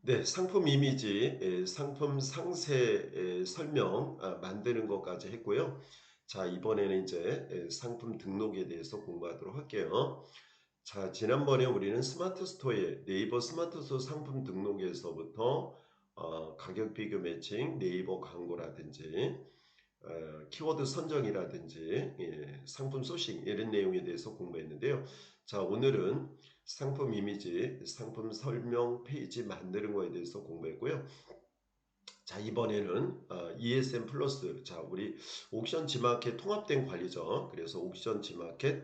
네, 상품 이미지, 상품 상세 설명 만드는 것까지 했고요. 자, 이번에는 이제 상품 등록에 대해서 공부하도록 할게요. 자, 지난번에 우리는 스마트 스토어에 네이버 스마트 스토어 상품 등록에서부터 가격 비교 매칭, 네이버 광고라든지 키워드 선정이라든지 상품 소싱 이런 내용에 대해서 공부했는데요. 자, 오늘은 상품 이미지, 상품 설명 페이지 만드는 거에 대해서 공부했고요. 자, 이번에는 ESM 플러스, 자, 우리 옥션 지마켓 통합된 관리죠. 그래서 옥션 지마켓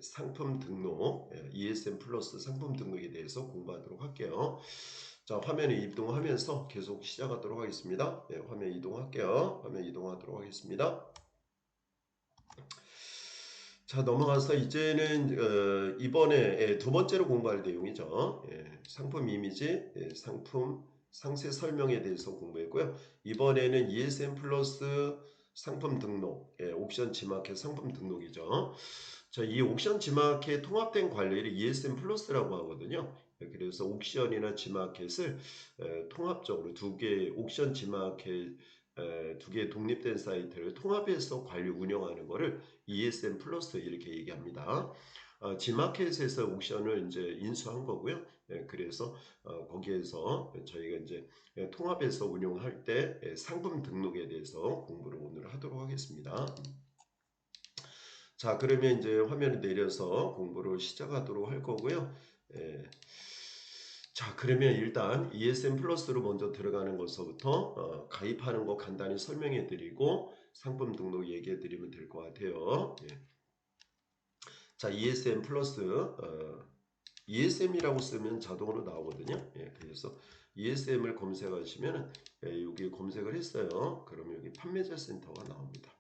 상품 등록, ESM 플러스 상품 등록에 대해서 공부하도록 할게요. 자, 화면에 이동하면서 계속 시작하도록 하겠습니다. 화면 이동할게요. 화면 이동하도록 하겠습니다. 자, 넘어가서 이제는 이번에 두 번째로 공부할 내용이죠. 상품 이미지, 상품 상세 설명에 대해서 공부했고요. 이번에는 ESM 플러스 상품 등록, 옥션 지마켓 상품 등록이죠. 자, 이 옥션 지마켓 통합된 관리를 ESM 플러스라고 하거든요. 그래서 옥션이나 지마켓을 통합적으로 두 개의 옥션 지마켓 두 개의 독립된 사이트를 통합해서 관리 운영하는 것을 ESM 플러스 이렇게 얘기합니다. 지마켓에서 옥션을 이제 인수한 거고요. 그래서 거기에서 저희가 이제 통합해서 운영할 때 상품 등록에 대해서 공부를 오늘 하도록 하겠습니다. 자, 그러면 이제 화면을 내려서 공부를 시작하도록 할 거고요. 자, 그러면 일단 ESM 플러스로 먼저 들어가는 것서부터 가입하는 거 간단히 설명해 드리고 상품 등록 얘기해 드리면 될 것 같아요. 자, ESM 플러스 ESM이라고 쓰면 자동으로 나오거든요. 그래서 ESM을 검색하시면 여기 검색을 했어요. 그러면 여기 판매자 센터가 나옵니다.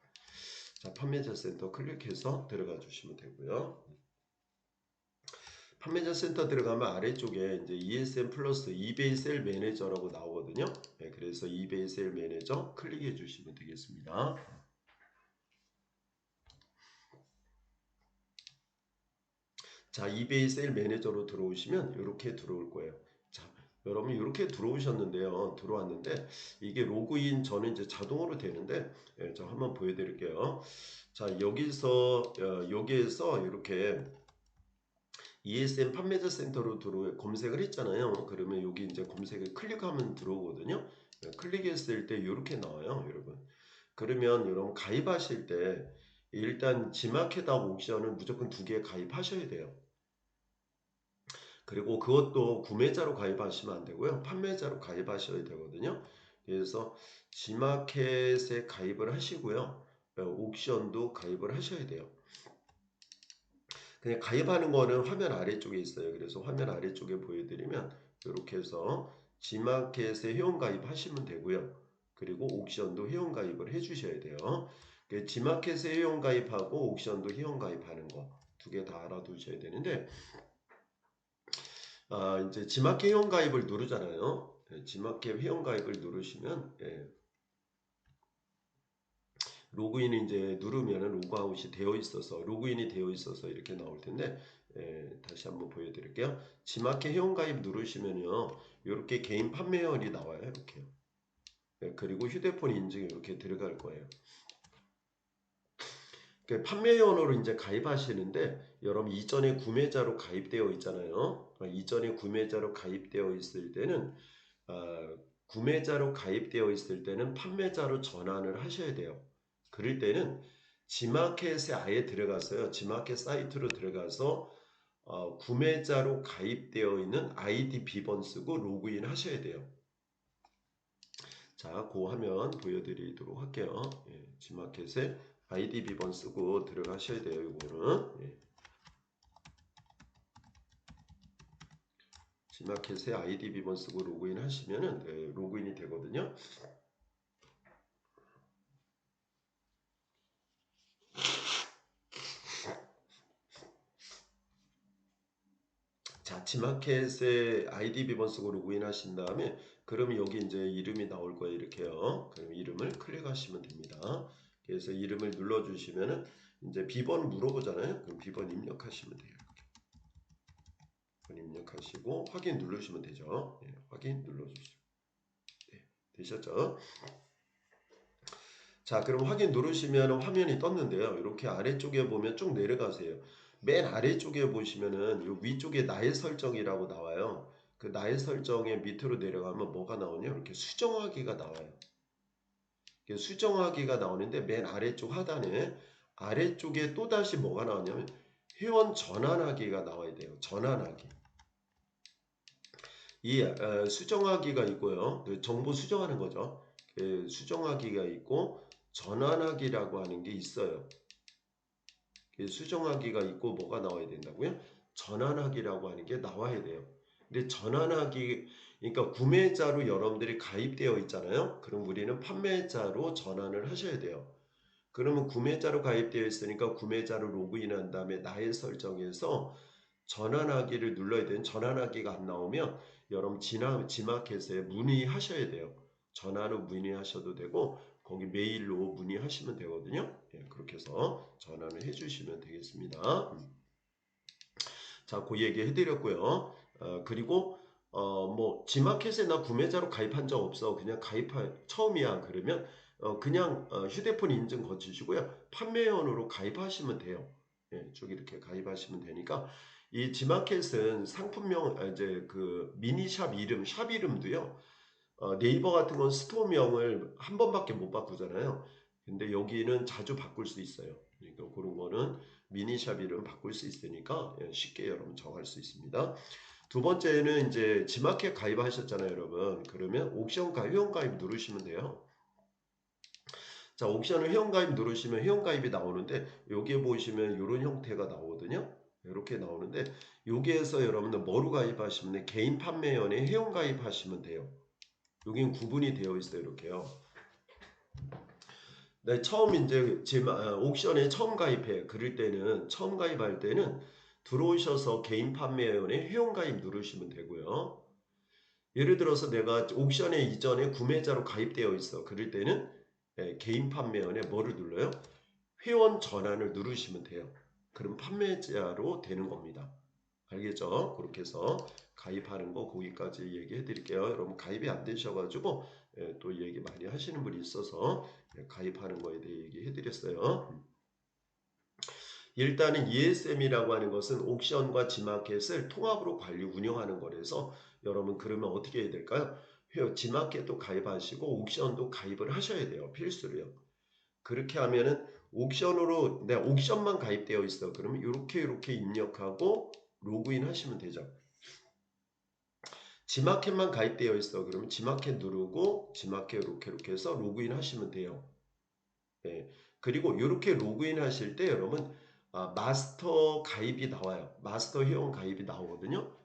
자, 판매자 센터 클릭해서 들어가 주시면 되고요. 판매자 센터 들어가면 아래쪽에 이제 ESM 플러스 이베이 셀 매니저라고 나오거든요. 그래서 이베이 셀 매니저 클릭해 주시면 되겠습니다. 자, 이베이 세일 매니저로 들어오시면 이렇게 들어올 거예요. 자, 여러분 이렇게 들어오셨는데요. 들어왔는데 이게 로그인 저는 이제 자동으로 되는데 저 한번 보여드릴게요. 자, 여기에서 이렇게 ESM 판매자 센터로 검색을 했잖아요. 그러면 여기 이제 검색을 클릭하면 들어오거든요. 클릭했을 때 이렇게 나와요, 여러분. 그러면 여러분 가입하실 때 일단 지마켓하고 옥션은 무조건 두 개 가입하셔야 돼요. 그리고 그것도 구매자로 가입하시면 안 되고요. 판매자로 가입하셔야 되거든요. 그래서 지마켓에 가입을 하시고요. 옥션도 가입을 하셔야 돼요. 그냥 가입하는 거는 화면 아래쪽에 있어요. 그래서 화면 아래쪽에 보여드리면 이렇게 해서 지마켓에 회원 가입하시면 되고요. 그리고 옥션도 회원 가입을 해주셔야 돼요. 지마켓에 회원 가입하고 옥션도 회원 가입하는 거 두 개 다 알아두셔야 되는데 이제 지마켓 회원 가입을 누르잖아요. 지마켓 회원 가입을 누르시면 로그인이 이제 누르면은 로그아웃이 되어 있어서 로그인이 되어 있어서 이렇게 나올 텐데 다시 한번 보여드릴게요. 지마켓 회원 가입 누르시면요 이렇게 개인 판매원이 나와요. 이렇게 그리고 휴대폰 인증이 이렇게 들어갈 거예요. 판매원으로 이제 가입하시는데 여러분 이전에 구매자로 가입되어 있잖아요. 이전에 구매자로 가입되어 있을 때는 구매자로 가입되어 있을 때는 판매자로 전환을 하셔야 돼요. 그럴 때는 지마켓에 아예 들어가서요. 지마켓 사이트로 들어가서 구매자로 가입되어 있는 아이디 비번 쓰고 로그인 하셔야 돼요. 자, 그 화면 보여드리도록 할게요. 지마켓에 아이디 비번 쓰고 들어가셔야 돼요. 이거는 지마켓에 아이디 비번 쓰고 로그인 하시면은 로그인이 되거든요. 자, 지마켓에 아이디 비번 쓰고 로그인 하신 다음에 그러면 여기 이제 이름이 나올 거예요. 이렇게요. 그럼 이름을 클릭하시면 됩니다. 그래서 이름을 눌러주시면은 이제 비번 물어보잖아요. 그럼 비번 입력하시면 돼요. 입력하시고 확인 누르시면 되죠. 예, 확인 눌러주시죠. 네, 되셨죠? 자, 그럼 확인 누르시면 화면이 떴는데요. 이렇게 아래쪽에 보면 쭉 내려가세요. 맨 아래쪽에 보시면은 요 위쪽에 나의 설정이라고 나와요. 그 나의 설정에 밑으로 내려가면 뭐가 나오냐? 이렇게 수정하기가 나와요. 수정하기가 나오는데 맨 아래쪽 하단에 아래쪽에 또다시 뭐가 나오냐면 회원 전환하기가 나와야 돼요. 전환하기. 이 수정하기가 있고요. 그 정보 수정하는 거죠. 그 수정하기가 있고 전환하기라고 하는 게 있어요. 그 수정하기가 있고 뭐가 나와야 된다고요? 전환하기라고 하는 게 나와야 돼요. 근데 전환하기 그러니까 구매자로 여러분들이 가입되어 있잖아요. 그럼 우리는 판매자로 전환을 하셔야 돼요. 그러면 구매자로 가입되어 있으니까 구매자로 로그인한 다음에 나의 설정에서 전환하기를 눌러야 되는 전환하기가 안 나오면 여러분 지마켓에 문의하셔야 돼요. 전화로 문의하셔도 되고 거기 메일로 문의하시면 되거든요. 예, 그렇게 해서 전화를 해주시면 되겠습니다. 자, 그 얘기 해드렸고요. 그리고 뭐 지마켓에 나 구매자로 가입한 적 없어. 그냥 처음이야. 그러면 그냥 휴대폰 인증 거치시고요. 판매원으로 가입하시면 돼요. 예, 쭉 이렇게 가입하시면 되니까 이 지마켓은 상품명 이제 그 미니샵 이름, 샵 이름도요. 네이버 같은 건 스토어명을 한 번밖에 못 바꾸잖아요. 근데 여기는 자주 바꿀 수 있어요. 그러니까 그런 거는 미니샵 이름 바꿀 수 있으니까 예, 쉽게 여러분 정할 수 있습니다. 두 번째는 이제 지마켓 가입하셨잖아요, 여러분. 그러면 옥션 가입, 회원 가입 누르시면 돼요. 자, 옥션을 회원 가입 누르시면 회원 가입이 나오는데 여기에 보시면 이런 형태가 나오거든요. 이렇게 나오는데 여기에서 여러분들 뭐로 가입하시면 돼? 개인 판매원에 회원 가입하시면 돼요. 여기는 구분이 되어 있어요, 이렇게요. 네, 처음 이제 옥션에 처음 가입해 그럴 때는 처음 가입할 때는 들어오셔서 개인 판매원에 회원 가입 누르시면 되고요. 예를 들어서 내가 옥션에 이전에 구매자로 가입되어 있어. 그럴 때는 개인 판매원에 뭐를 눌러요? 회원 전환을 누르시면 돼요. 그럼 판매자로 되는 겁니다. 알겠죠? 그렇게 해서 가입하는 거 거기까지 얘기해 드릴게요. 여러분 가입이 안 되셔가지고 또 얘기 많이 하시는 분이 있어서 가입하는 거에 대해 얘기해 드렸어요. 일단은 ESM이라고 하는 것은 옥션과 지마켓을 통합으로 관리 운영하는 거라서 여러분 그러면 어떻게 해야 될까요? 지마켓도 가입하시고 옥션도 가입을 하셔야 돼요. 필수로요. 그렇게 하면은 옥션으로 내 옥션만 가입되어 있어. 그러면 이렇게 입력하고 로그인 하시면 되죠. 지마켓만 가입되어 있어. 그러면 지마켓 누르고 지마켓 이렇게 해서 로그인 하시면 돼요. 예. 그리고 이렇게 로그인 하실 때 여러분 마스터 가입이 나와요. 마스터 회원 가입이 나오거든요.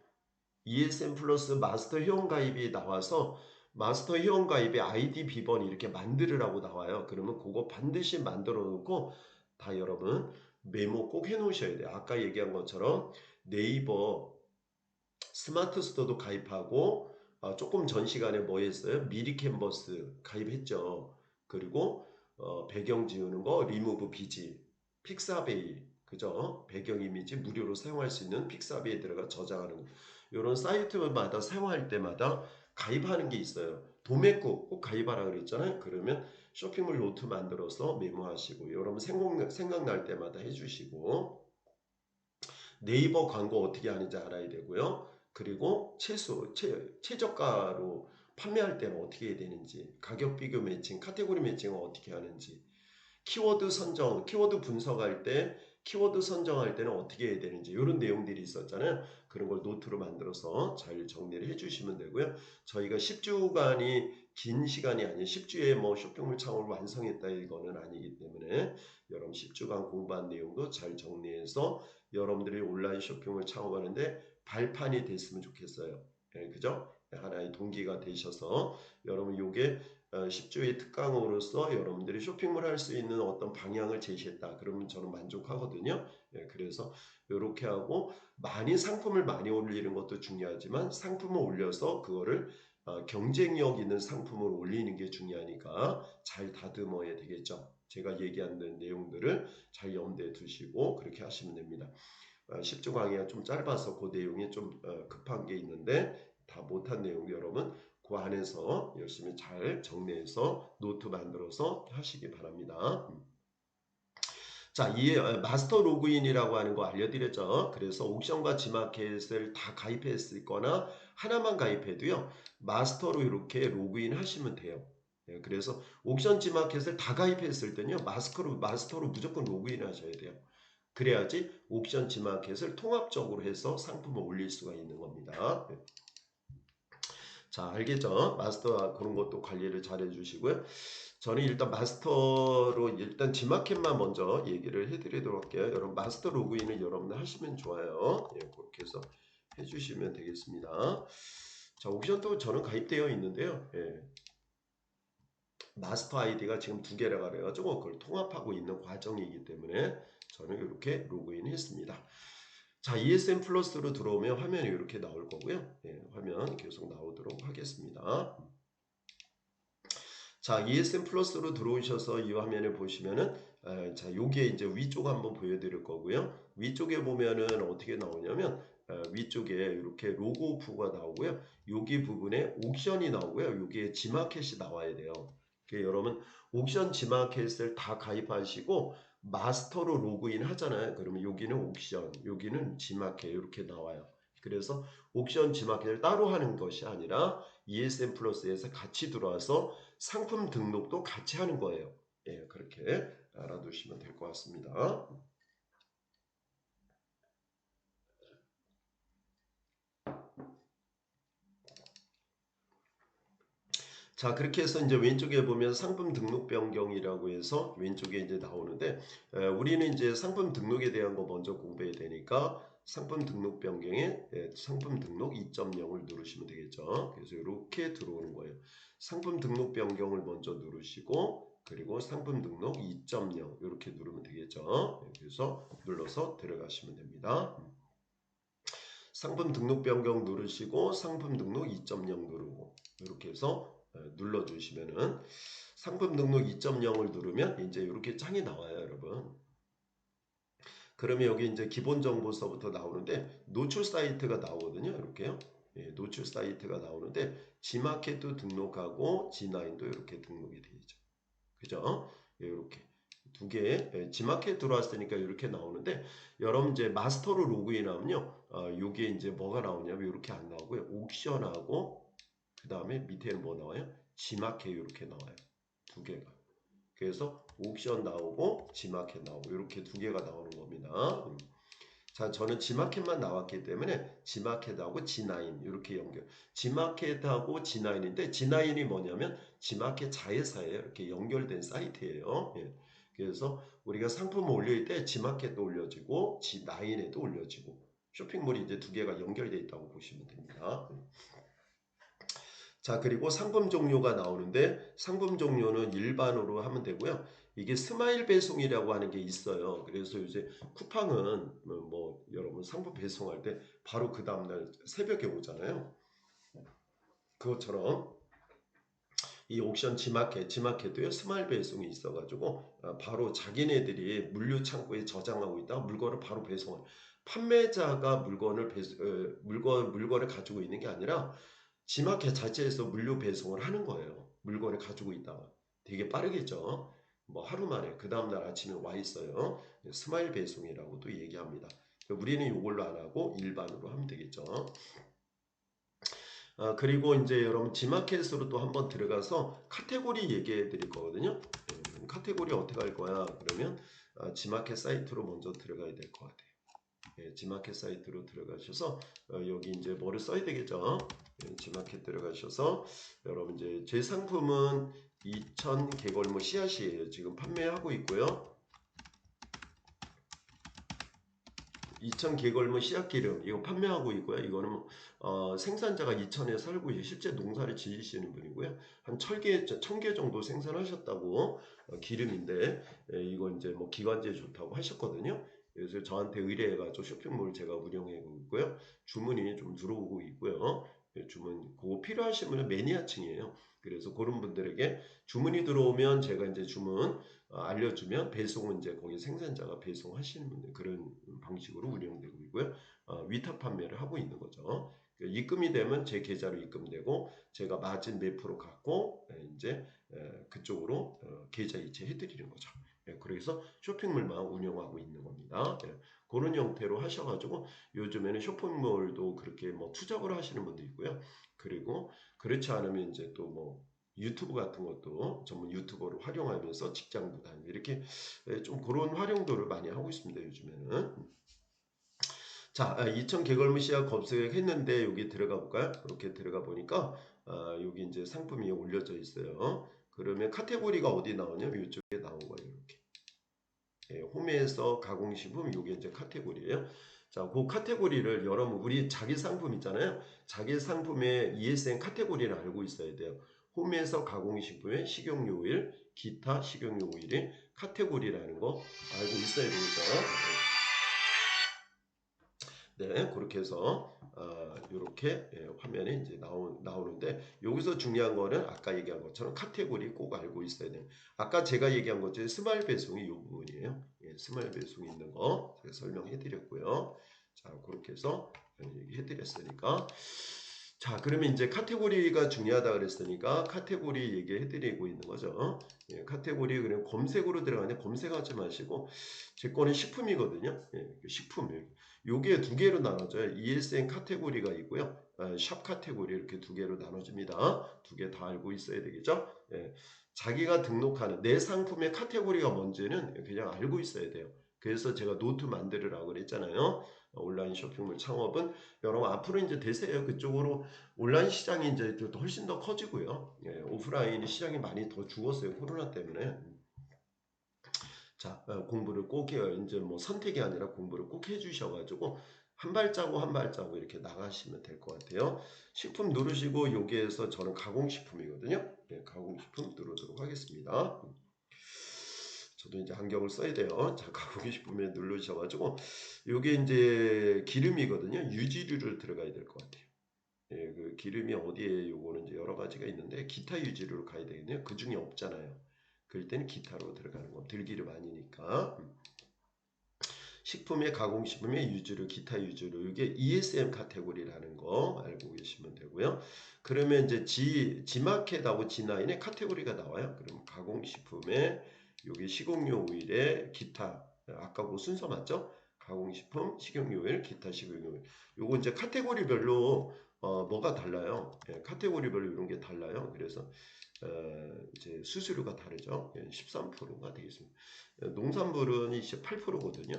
ESM 플러스 마스터 회원 가입이 나와서 마스터 회원 가입의 아이디 비번 이렇게 만들으라고 나와요. 그러면 그거 반드시 만들어 놓고 다 여러분 메모 꼭 해 놓으셔야 돼요. 아까 얘기한 것처럼 네이버 스마트 스토어도 가입하고 조금 전 시간에 뭐 했어요? 미리 캔버스 가입했죠. 그리고 배경 지우는 거 리무브 비지 픽사베이 그죠? 배경 이미지 무료로 사용할 수 있는 픽사베이에 들어가 저장하는 거. 이런 사이트마다 사용할 때마다 가입하는 게 있어요. 도매국 꼭 가입하라 그랬잖아요. 그러면 쇼핑몰 노트 만들어서 메모하시고 여러분 생각날 때마다 해주시고 네이버 광고 어떻게 하는지 알아야 되고요. 그리고 최저가로 판매할 때는 어떻게 해야 되는지, 가격 비교 매칭, 카테고리 매칭을 어떻게 하는지, 키워드 선정, 키워드 분석할 때, 키워드 선정할 때는 어떻게 해야 되는지 이런 내용들이 있었잖아요. 그런 걸 노트로 만들어서 잘 정리를 해주시면 되고요. 저희가 10주간이 긴 시간이 아니에요. 10주에 뭐 쇼핑몰 창업을 완성했다 이거는 아니기 때문에 여러분 10주간 공부한 내용도 잘 정리해서 여러분들이 온라인 쇼핑을 창업하는데 발판이 됐으면 좋겠어요. 예, 그죠? 하나의 동기가 되셔서 여러분 요게 10주의 특강으로서 여러분들이 쇼핑몰 할 수 있는 어떤 방향을 제시했다. 그러면 저는 만족하거든요. 예, 그래서 이렇게 하고 많이 상품을 많이 올리는 것도 중요하지만 상품을 올려서 그거를 경쟁력 있는 상품을 올리는 게 중요하니까 잘 다듬어야 되겠죠. 제가 얘기한 내용들을 잘 염두에 두시고 그렇게 하시면 됩니다. 10주 강의가 좀 짧아서 그 내용이 좀 급한 게 있는데 다 못한 내용 여러분 그 안에서 열심히 잘 정리해서 노트 만들어서 하시기 바랍니다. 자, 이 마스터 로그인이라고 하는 거 알려드렸죠. 그래서 옥션과 지마켓을 다 가입했거나 하나만 가입해도요. 마스터로 이렇게 로그인 하시면 돼요. 예, 그래서 옥션 지마켓을 다 가입했을 때는요. 마스터로 무조건 로그인 하셔야 돼요. 그래야지 옥션 지마켓을 통합적으로 해서 상품을 올릴 수가 있는 겁니다. 예. 자, 알겠죠? 마스터 그런 것도 관리를 잘 해주시고요. 저는 일단 마스터로 일단 지마켓만 먼저 얘기를 해드리도록 할게요. 여러분 마스터 로그인을 여러분들 하시면 좋아요. 예, 그렇게 해서 해주시면 되겠습니다. 자, 옥션도 저는 가입되어 있는데요. 예, 마스터 아이디가 지금 2개라 그래가지고 그걸 통합하고 있는 과정이기 때문에 저는 이렇게 로그인 했습니다. 자, ESM 플러스로 들어오면 화면이 이렇게 나올 거고요. 예, 화면 계속 나오도록 하겠습니다. 자, ESM 플러스로 들어오셔서 이 화면을 보시면은 자, 요게 이제 위쪽 한번 보여드릴 거고요. 위쪽에 보면은 어떻게 나오냐면 위쪽에 이렇게 로고 오프가 나오고요. 여기 부분에 옥션이 나오고요. 여기에 지마켓이 나와야 돼요. 여러분 옥션 지마켓을 다 가입하시고 마스터로 로그인 하잖아요. 그러면 여기는 옥션, 여기는 지마켓 이렇게 나와요. 그래서 옥션 지마켓을 따로 하는 것이 아니라 ESM 플러스에서 같이 들어와서 상품 등록도 같이 하는 거예요. 예, 그렇게 알아두시면 될 것 같습니다. 자, 그렇게 해서 이제 왼쪽에 보면 상품 등록 변경이라고 해서 왼쪽에 이제 나오는데 우리는 이제 상품 등록에 대한 거 먼저 공부해야 되니까 상품 등록 변경에 상품 등록 2.0을 누르시면 되겠죠. 그래서 이렇게 들어오는 거예요. 상품 등록 변경을 먼저 누르시고 그리고 상품 등록 2.0 이렇게 누르면 되겠죠. 그래서 눌러서 들어가시면 됩니다. 상품 등록 변경 누르시고 상품 등록 2.0 누르고 이렇게 해서 눌러주시면은 상품 등록 2.0을 누르면 이제 이렇게 창이 나와요, 여러분. 그러면 여기 이제 기본 정보서부터 나오는데 노출 사이트가 나오거든요, 이렇게요. 예, 노출 사이트가 나오는데 지마켓도 등록하고 G9도 이렇게 등록이 되죠. 그죠? 예, 이렇게 두 개, 지마켓 들어왔으니까 이렇게 나오는데 여러분 이제 마스터로 로그인하면요, 요게 이제 뭐가 나오냐면 이렇게 안 나오고요, 옥션하고 그 다음에 밑에는 뭐 나와요? 지마켓 이렇게 나와요. 2개가. 그래서 옥션 나오고 지마켓 나오고 이렇게 2개가 나오는 겁니다. 자, 저는 지마켓만 나왔기 때문에 지마켓하고 G9 이렇게 연결. 지마켓하고 G9인데 G9이 뭐냐면 지마켓 자회사예요. 이렇게 연결된 사이트예요. 예. 그래서 우리가 상품 올릴 때 지마켓도 올려지고 G9에도 올려지고 쇼핑몰이 이제 2개가 연결되어 있다고 보시면 됩니다. 자, 그리고 상품 종료가 나오는데 상품 종료는 일반으로 하면 되고요. 이게 스마일 배송이라고 하는 게 있어요. 그래서 이제 쿠팡은 뭐 여러분 상품 배송할 때 바로 그 다음날 새벽에 오잖아요. 그것처럼 이 옥션 지마켓도요 스마일 배송이 있어가지고 바로 자기네들이 물류 창고에 저장하고 있다가 물건을 바로 배송을 판매자가 물건을 가지고 있는 게 아니라 지마켓 자체에서 물류 배송을 하는 거예요. 물건을 가지고 있다가 되게 빠르겠죠. 뭐 하루 만에 그 다음날 아침에 와 있어요. 스마일 배송이라고도 얘기합니다. 우리는 이걸로 안 하고 일반으로 하면 되겠죠. 그리고 이제 여러분 지마켓으로 또 한번 들어가서 카테고리 얘기해 드릴 거거든요. 카테고리 어떻게 할 거야? 그러면 지마켓 사이트로 먼저 들어가야 될 것 같아요. 지마켓 사이트로 들어가셔서 여기 이제 뭐를 써야 되겠죠. 지마켓 들어가셔서 여러분 이제 제 상품은 2000 개걸무 씨앗이에요. 지금 판매하고 있고요. 2000 개걸무 씨앗기름 이거 판매하고 있고요. 이거는 생산자가 이천에 살고 실제 농사를 지으시는 분이고요. 한 1000개 정도 생산하셨다고 기름인데 이거 이제 뭐 기관지에 좋다고 하셨거든요. 그래서 저한테 의뢰해가지고 쇼핑몰 제가 운영하고 있고요. 주문이 좀 들어오고 있고요. 주문 그거 필요하신 분은 매니아층이에요. 그래서 그런 분들에게 주문이 들어오면 제가 이제 주문 알려주면 배송은 이제 거기 생산자가 배송하시는 분들 그런 방식으로 운영되고 있고요. 위탁 판매를 하고 있는 거죠. 입금이 되면 제 계좌로 입금되고 제가 마진 몇 프로 갖고 이제 그쪽으로 계좌 이체해 드리는 거죠. 그래서 쇼핑몰만 운영하고 있는 겁니다. 그런 형태로 하셔가지고 요즘에는 쇼핑몰도 그렇게 뭐 투잡을 하시는 분도 있고요. 그리고 그렇지 않으면 이제 또 뭐 유튜브 같은 것도 전문 유튜버를 활용하면서 직장도 다니고 이렇게 좀 그런 활용도를 많이 하고 있습니다. 요즘에는. 자, 2000 개걸무 씨앗 검색했는데 여기 들어가 볼까요? 이렇게 들어가 보니까 여기 이제 상품이 올려져 있어요. 그러면 카테고리가 어디 나오냐면 이쪽에 나온 거예요. 이렇게. 홈에서 가공식품 이게 이제 카테고리예요. 자, 그 카테고리를 여러분 우리 자기 상품 있잖아요. 자기 상품의 ESN 카테고리를 알고 있어야 돼요. 홈에서 가공식품의 식용유 오일, 기타 식용유 오일의 카테고리라는 거 알고 있어야 되니까. 네, 그렇게 해서 이렇게 화면에 이제 나오는데 여기서 중요한 거는 아까 얘기한 것처럼 카테고리 꼭 알고 있어야 돼요. 아까 제가 얘기한 것처럼 스마일 배송이 이 부분이에요. 스마일 배송이 있는 거 제가 설명해 드렸고요. 자, 그렇게 해서 얘기해 드렸으니까 자, 그러면 이제 카테고리가 중요하다 그랬으니까 카테고리 얘기해 드리고 있는 거죠. 카테고리 그냥 검색으로 들어가는데 검색하지 마시고 제 거는 식품이거든요. 식품 요게 두 개로 나눠져요. ESN 카테고리가 있고요. 샵 카테고리 이렇게 두 개로 나눠집니다. 두 개 다 알고 있어야 되겠죠? 자기가 등록하는 내 상품의 카테고리가 뭔지는 그냥 알고 있어야 돼요. 그래서 제가 노트 만들으라고 그랬잖아요. 온라인 쇼핑몰 창업은 여러분 앞으로 이제 되세요. 그쪽으로 온라인 시장이 이제 훨씬 더 커지고요. 오프라인 시장이 많이 더 죽었어요. 코로나 때문에. 자, 공부를 꼭 해요. 이제 뭐 선택이 아니라 공부를 꼭 해주셔가지고 한 발자국 한 발자국 이렇게 나가시면 될 것 같아요. 식품 누르시고 여기에서 저는 가공식품이거든요. 가공식품 누르도록 하겠습니다. 저도 이제 안경을 써야 돼요. 자, 가공식품에 누르셔가지고 요게 이제 기름이거든요. 유지류를 들어가야 될 것 같아요. 그 기름이 어디에 요거는 이제 여러 가지가 있는데 기타 유지류로 가야 되겠네요. 그 중에 없잖아요. 그럴 때는 기타로 들어가는 거. 들기름 아니니까. 식품의 가공식품의 유지류, 기타 유지류 이게 ESM 카테고리라는 거 알고 계시면 되고요. 그러면 이제 G마켓하고 G9의 카테고리가 나와요. 그럼 가공식품의 여기 식용유 오일의 기타 아까 그 순서 맞죠? 가공식품, 식용유 오일, 기타 식용유 오일. 요거 이제 카테고리별로 뭐가 달라요. 카테고리별로 이런 게 달라요. 그래서 이제 수수료가 다르죠. 13%가 되겠습니다. 농산물은 28%거든요.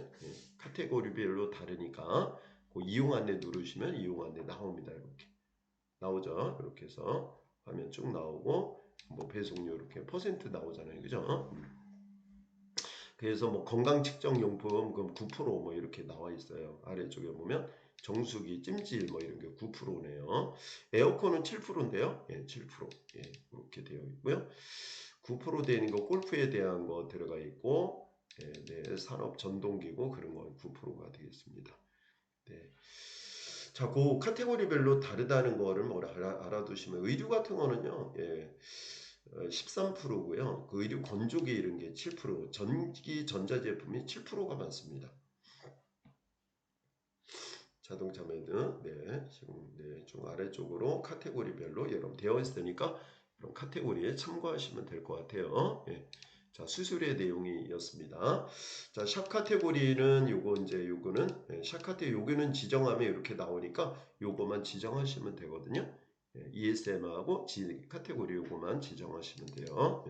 카테고리별로 다르니까 그 이용 안내 누르시면 이용 안내 나옵니다. 이렇게 나오죠. 이렇게 해서 화면 쭉 나오고 뭐 배송료 이렇게 퍼센트 나오잖아요. 그죠? 그래서 뭐 건강 측정 용품 그럼 9%뭐 이렇게 나와 있어요. 아래쪽에 보면 정수기, 찜질 뭐 이런 게 9%네요. 에어컨은 7%인데요. 7%. 이렇게 되어 있고요. 9% 되는 거 골프에 대한 거 들어가 있고 산업 전동기구 그런 건 9%가 되겠습니다. 네. 자, 그 카테고리별로 다르다는 거를 뭐 알아두시면 의류 같은 거는요. 13%고요. 그 의류 건조기 이런 게 7%, 전기 전자제품이 7%가 많습니다. 자동차 매드, 지금 좀 아래쪽으로 카테고리별로 여러분 되어 있으니까 이런 카테고리에 참고하시면 될 것 같아요. 자, 수수료의 내용이었습니다. 자, 샵 카테고리는 요거는 샵 카테고리 요거는 지정하면 이렇게 나오니까 요거만 지정하시면 되거든요. ESM하고 G 카테고리 요거만 지정하시면 돼요.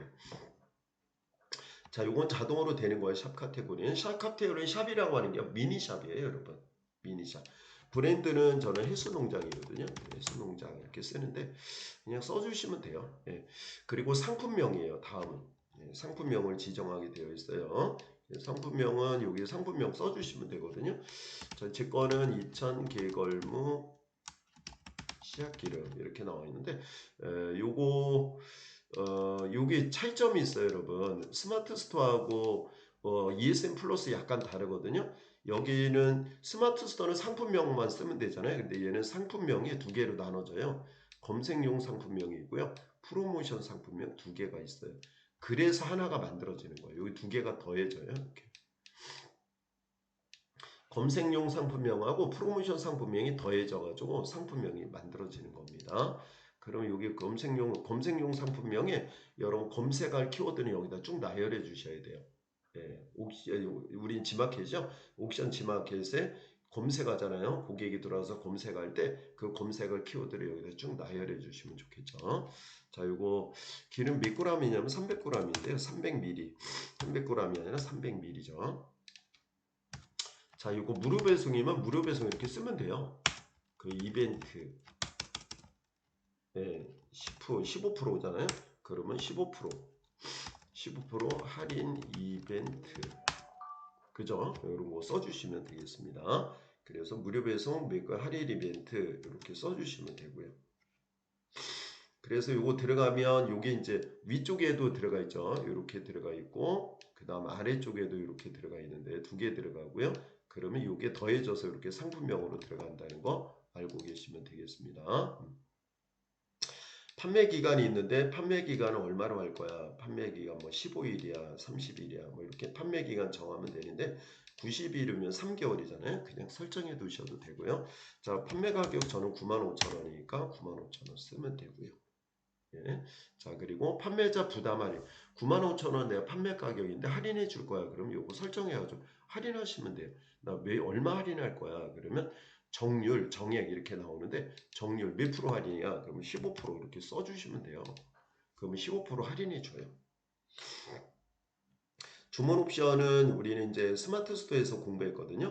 자, 요건 자동으로 되는 거예요. 샵 카테고리는. 샵 카테고리는 샵이라고 하는 게 미니샵이에요, 여러분. 미니샵. 브랜드는 저는 해수농장이거든요. 해수농장 이렇게 쓰는데 그냥 써주시면 돼요. 그리고 상품명이에요. 다음은 상품명을 지정하게 되어 있어요. 상품명은 여기 상품명 써주시면 되거든요. 제 거는 2000 개걸무 씨앗기름 이렇게 나와 있는데 요게 차이점이 있어요, 여러분. 스마트 스토어하고 ESM 플러스 약간 다르거든요. 여기는 스마트 스토어는 상품명만 쓰면 되잖아요. 근데 얘는 상품명이 두 개로 나눠져요. 검색용 상품명이 있고요. 프로모션 상품명 두 개가 있어요. 그래서 하나가 만들어지는 거예요. 여기 두 개가 더해져요. 이렇게. 검색용 상품명하고 프로모션 상품명이 더해져가지고 상품명이 만들어지는 겁니다. 그럼 여기 검색용 상품명에 여러분 검색할 키워드는 여기다 쭉 나열해 주셔야 돼요. 예, 우린 지마켓이죠. 옥션 지마켓에 검색하잖아요. 고객이 들어와서 검색할 때 그 검색할 키워드를 여기다 쭉 나열해 주시면 좋겠죠. 자, 요거 기름 몇 g이냐면 300g인데요. 300ml. 300g이 아니라 300ml죠. 자, 이거 무료 배송이면 무료 배송 이렇게 쓰면 돼요. 그 이벤트, 네, 10%, 15%잖아요. 그러면 15% 할인 이벤트, 그죠? 이런 거 써주시면 되겠습니다. 그래서 무료 배송, 할인 이벤트 이렇게 써주시면 되고요. 그래서 요거 들어가면 요게 이제 위쪽에도 들어가 있죠. 이렇게 들어가 있고 그 다음 아래쪽에도 이렇게 들어가 있는데 두 개 들어가고요. 그러면 요게 더해져서 이렇게 상품명으로 들어간다는 거 알고 계시면 되겠습니다. 판매 기간이 있는데 판매 기간은 얼마로 할 거야? 판매 기간 뭐 15일이야, 30일이야, 뭐 이렇게 판매 기간 정하면 되는데 90일이면 3개월이잖아요. 그냥 설정해 두셔도 되고요. 자, 판매 가격 저는 95,000원이니까 95,000원 쓰면 되고요. 예. 자, 그리고 판매자 부담 할인 95,000원 내가 판매 가격인데 할인해 줄 거야. 그럼 요거 설정해가지고 할인하시면 돼요. 나 왜 얼마 할인할 거야? 그러면 정률, 정액 이렇게 나오는데 정률 몇 프로 할인이야? 그러면 15% 이렇게 써주시면 돼요. 그러면 15% 할인해 줘요. 주문 옵션은 우리는 이제 스마트 스토어에서 공부했거든요.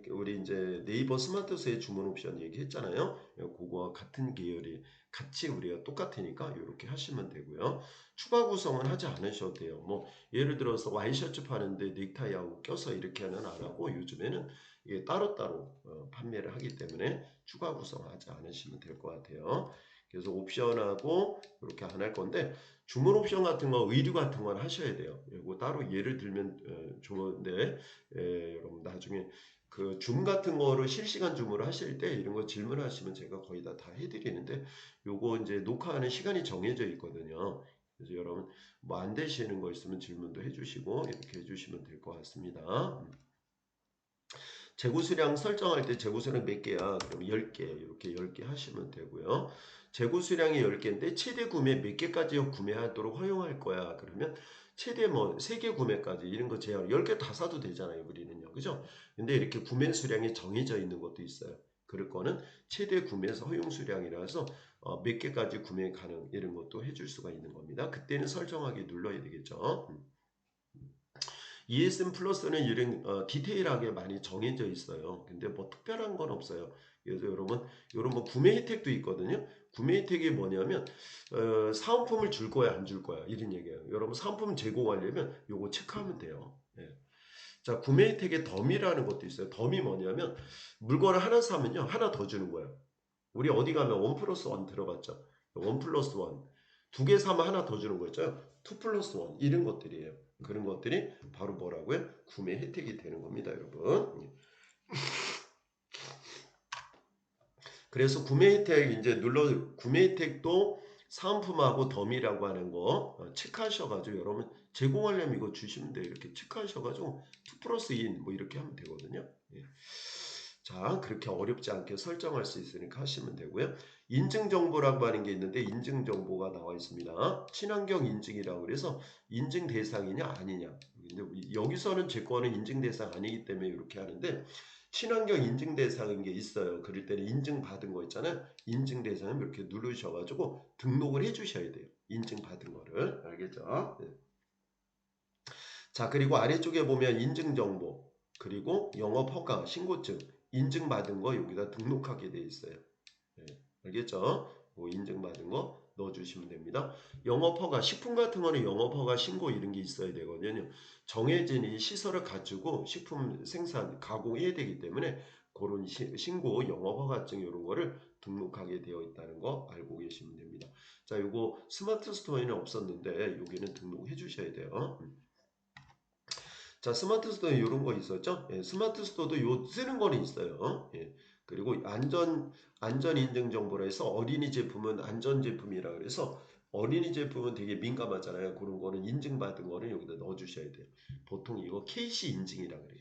우리 이제 네이버 스마트 스토어의 주문 옵션 얘기했잖아요. 그거와 같은 계열이 같이 우리가 똑같으니까 이렇게 하시면 되고요. 추가 구성은 하지 않으셔도 돼요. 뭐 예를 들어서 와이셔츠 파는데 넥타이하고 껴서 이렇게 하는 안 하고 요즘에는 이게 따로따로 판매를 하기 때문에 추가 구성하지 않으시면 될 것 같아요. 그래서 옵션하고 이렇게 안 할 건데 주문 옵션 같은 거, 의류 같은 건 하셔야 돼요. 이거 따로 예를 들면 좋은데 여러분 나중에 그 줌 같은 거를 실시간 줌으로 하실 때 이런 거 질문하시면 제가 거의 다 해드리는데 요거 이제 녹화하는 시간이 정해져 있거든요. 그래서 여러분 뭐 안 되시는 거 있으면 질문도 해주시고 이렇게 해주시면 될 것 같습니다. 재고 수량 설정할 때 재고 수량 몇 개야? 그럼 10개 이렇게 10개 하시면 되고요. 재고 수량이 10개인데 최대 구매 몇 개까지 구매하도록 허용할 거야. 그러면 최대 뭐 3개 구매까지 이런 거 제한 10개 다 사도 되잖아요. 우리는요. 그죠? 근데 이렇게 구매 수량이 정해져 있는 것도 있어요. 그럴 거는 최대 구매에서 허용 수량이라서 몇 개까지 구매 가능 이런 것도 해줄 수가 있는 겁니다. 그때는 설정하기 눌러야 되겠죠. ESM 플러스는 이런 디테일하게 많이 정해져 있어요. 근데 뭐 특별한 건 없어요. 그래서 여러분 이런 뭐 구매 혜택도 있거든요. 구매 혜택이 뭐냐면 사은품을 줄 거야 안 줄 거야 이런 얘기예요. 여러분 사은품 제공하려면 요거 체크하면 돼요. 예. 자, 구매 혜택에 덤이라는 것도 있어요. 덤이 뭐냐면 물건을 하나 사면요 하나 더 주는 거예요. 우리 어디 가면 원 플러스 원 들어봤죠? 원 플러스 원. 두 개 사면 하나 더 주는 거 있죠? 투 플러스 원. 이런 것들이에요. 그런 것들이 바로 뭐라고요? 구매 혜택이 되는 겁니다, 여러분. 예. 그래서 구매 혜택 이제 구매 혜택도 사은품하고 덤이라고 하는 거 체크하셔가지고 여러분 제공하려면 이거 주시면 돼요. 이렇게 체크하셔가지고 2 플러스 1 뭐 이렇게 하면 되거든요. 예. 자, 그렇게 어렵지 않게 설정할 수 있으니까 하시면 되고요. 인증 정보라고 하는 게 있는데 인증 정보가 나와 있습니다. 친환경 인증이라고 그래서 인증 대상이냐 아니냐. 근데 여기서는 제 거는 인증 대상 아니기 때문에 이렇게 하는데 친환경 인증 대상인 게 있어요. 그럴 때는 인증 받은 거 있잖아요. 인증 대상을 이렇게 누르셔가지고 등록을 해주셔야 돼요. 인증 받은 거를 알겠죠? 네. 자, 그리고 아래쪽에 보면 인증 정보 그리고 영업 허가 신고증 인증받은 거 여기다 등록하게 돼 있어요. 네, 알겠죠? 뭐 인증받은 거 넣어주시면 됩니다. 영업허가, 식품 같은 거는 영업허가 신고 이런 게 있어야 되거든요. 정해진 이 시설을 갖추고 식품 생산, 가공해야 되기 때문에 그런 신고, 영업허가증 이런 거를 등록하게 되어 있다는 거 알고 계시면 됩니다. 자, 요거 스마트 스토어에는 없었는데 여기는 등록해 주셔야 돼요. 자, 스마트 스토어 이런 거 있었죠? 예, 스마트 스토어도 요 쓰는 거는 있어요. 예, 그리고 안전 인증 정보라 해서 어린이 제품은 안전 제품이라 그래서 어린이 제품은 되게 민감하잖아요. 그런 거는 인증받은 거는 여기다 넣어주셔야 돼요. 보통 이거 KC 인증이라 그래요.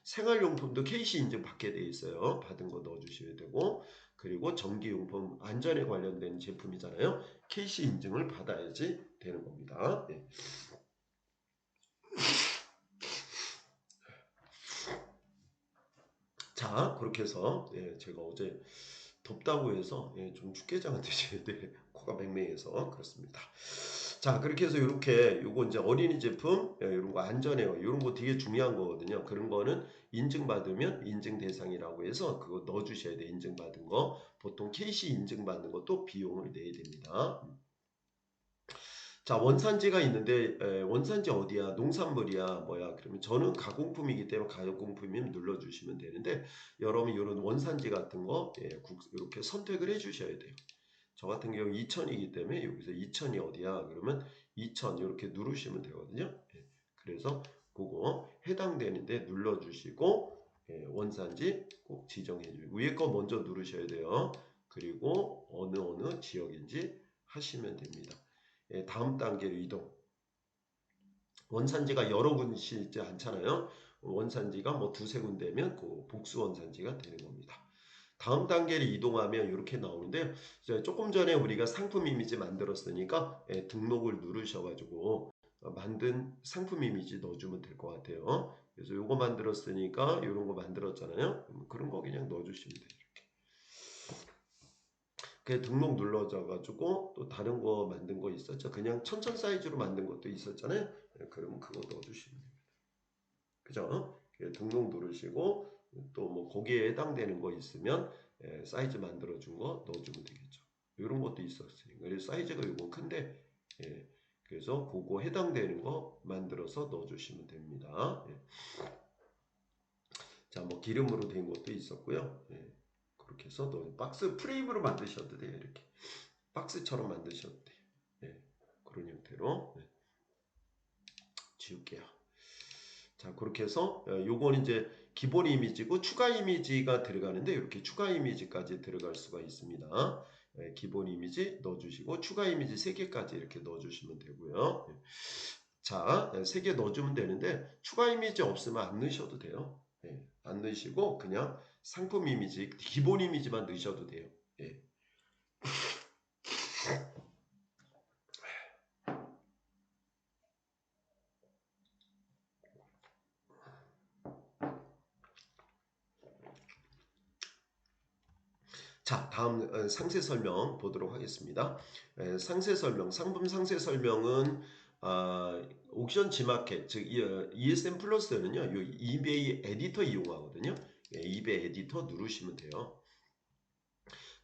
생활용품도 KC 인증 받게 돼 있어요. 받은 거 넣어주셔야 되고, 그리고 전기용품 안전에 관련된 제품이잖아요. KC 인증을 받아야지 되는 겁니다. 예. 자, 그렇게 해서 제가 어제 덥다고 해서 좀 죽게장을 드셔야 돼. 코가 맹맹해서 그렇습니다. 자, 그렇게 해서 이렇게 요거 이제 어린이 제품 이런 거 안전해요. 이런 거 되게 중요한 거거든요. 그런 거는 인증받으면 인증 대상이라고 해서 그거 넣어 주셔야 돼. 인증받은 거. 보통 KC 인증받는 것도 비용을 내야 됩니다. 자, 원산지가 있는데 원산지 어디야? 농산물이야? 뭐야? 그러면 저는 가공품이기 때문에 가공품이면 눌러주시면 되는데 여러분 이런 원산지 같은 거 이렇게 선택을 해주셔야 돼요. 저 같은 경우 2000이기 때문에 여기서 2000이 어디야? 그러면 2000 이렇게 누르시면 되거든요. 그래서 그거 해당되는데 눌러주시고 원산지 꼭 지정해 주시고 위에 거 먼저 누르셔야 돼요. 그리고 어느 지역인지 하시면 됩니다. 다음 단계로 이동. 원산지가 여러 군데 있지 않잖아요. 원산지가 뭐 두세 군데면 그 복수 원산지가 되는 겁니다. 다음 단계를 이동하면 이렇게 나오는데요. 조금 전에 우리가 상품 이미지 만들었으니까 등록을 누르셔가지고 만든 상품 이미지 넣어주면 될 것 같아요. 그래서 요거 만들었으니까 이런 거 만들었잖아요. 그런 거 그냥 넣어주시면 돼요. 그 등록 눌러져가지고 또 다른 거 만든 거 있었죠. 그냥 천천 사이즈로 만든 것도 있었잖아요. 그러면 그거 넣어주시면 됩니다. 그죠? 등록 누르시고 또 뭐 거기에 해당되는 거 있으면 사이즈 만들어준 거 넣어주면 되겠죠. 이런 것도 있었으니까. 그래서 사이즈가 이거 큰데 그래서 그거 해당되는 거 만들어서 넣어주시면 됩니다. 자, 뭐 기름으로 된 것도 있었고요. 그렇게 해서 또 박스 프레임으로 만드셔도 돼요. 이렇게 박스처럼 만드셔도 돼요. 그런 형태로 지울게요. 자, 그렇게 해서 요건 이제 기본 이미지고 추가 이미지가 들어가는데 이렇게 추가 이미지까지 들어갈 수가 있습니다. 기본 이미지 넣어주시고 추가 이미지 3개까지 이렇게 넣어주시면 되고요. 자, 3개 넣어주면 되는데 추가 이미지 없으면 안 넣으셔도 돼요. 안 넣으시고 그냥 상품 이미지, 기본 이미지만 넣으셔도 돼요. 자, 다음 상세 설명 보도록 하겠습니다. 상세 설명, 상품 상세 설명은 옥션 지마켓, 즉 ESM 플러스는요, 요 이베이 에디터 이용하거든요. 이베이 에디터 누르시면 돼요.